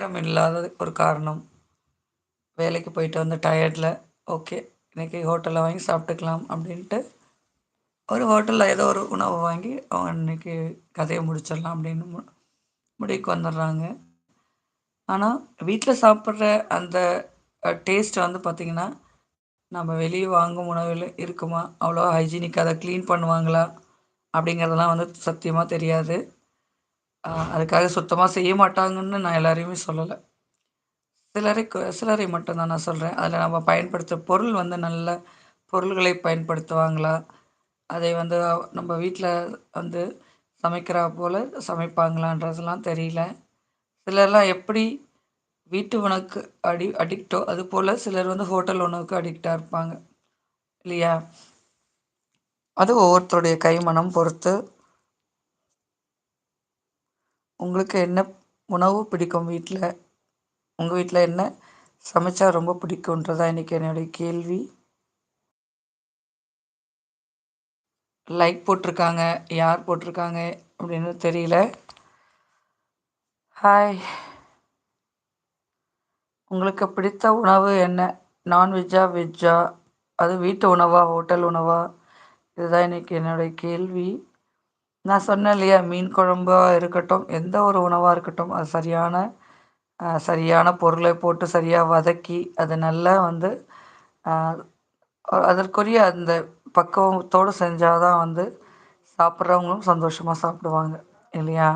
நேரம் இல்லாதது ஒரு காரணம். வேலைக்கு போயிட்டு வந்து டயர்ட்ல, ஓகே இன்னைக்கு ஹோட்டல்ல வாங்கி சாப்பிட்டுக்கலாம் அப்படின்ட்டு, ஒரு ஹோட்டல்ல ஏதோ ஒரு உணவு வாங்கி அவங்க அன்னைக்கு கதைய முடிச்சிடலாம் அப்படின்னு முடிவுக்கு வந்துடுறாங்க. ஆனா, வீட்ல சாப்பிடுற அந்த டேஸ்ட் வந்து பார்த்தீங்கன்னா, நம்ம வெளிய வாங்கும் உணவுல இருக்குமா? அவ்வளோ ஹைஜீனிக்கா அத கிளீன் பண்ணுவாங்களா? அப்படிங்கிறதெல்லாம் வந்து சத்தியமா தெரியாது. அதுக்காக சுத்தமா செய்ய மாட்டாங்கன்னு நான் எல்லாரையுமே சொல்லல. சிலரை மட்டும் தான் நான் சொல்றேன். அதில நம்ம பயன்படுத்துற பொருள் வந்து நல்ல பொருள்களை பயன்படுத்துவாங்களா? அதை வந்து நம்ம வீட்ல வந்து சமைக்கிறா போல சமைப்பாங்களான்றதெல்லாம் தெரியல. சிலர்லாம் எப்படி வீட்டு உணவுக்கு அடிக்ட்டோ, அதுபோல சிலர் வந்து ஹோட்டல் உணவுக்கு அடிக்ட்டா இருப்பாங்க. இல்லையா? அது ஒவ்வொருத்தருடைய கைமணம் பொறுத்து, உங்களுக்கு என்ன உணவு பிடிக்கும் வீட்ல? உங்க வீட்ல என்ன சமைச்சா ரொம்ப பிடிக்கும்ன்றது தான் இன்னைக்கு என்னுடைய கேள்வி. லைக் போட்டிருக்காங்க. யார் போட்டிருக்காங்க அப்படின்னு தெரியல. ஹாய். உங்களுக்கு பிடித்த உணவு என்ன? நான்வெஜ்ஜா? வெஜ்ஜா? அது வீட்டு உணவா? ஹோட்டல் உணவா? இதுதான் இன்னைக்கு என்னுடைய கேள்வி. நான் சொன்னேன் இல்லையா? மீன் குழம்பா இருக்கட்டும், எந்த ஒரு உணவா இருக்கட்டும், அது சரியான பொருளை போட்டு சரியா வதக்கி, அது நல்லா வந்து அ அதற்குரிய அந்த பக்குவத்தோட செஞ்சா தான் வந்து சாப்பிட்றவங்களும் சந்தோஷமா சாப்பிடுவாங்க. இல்லையா?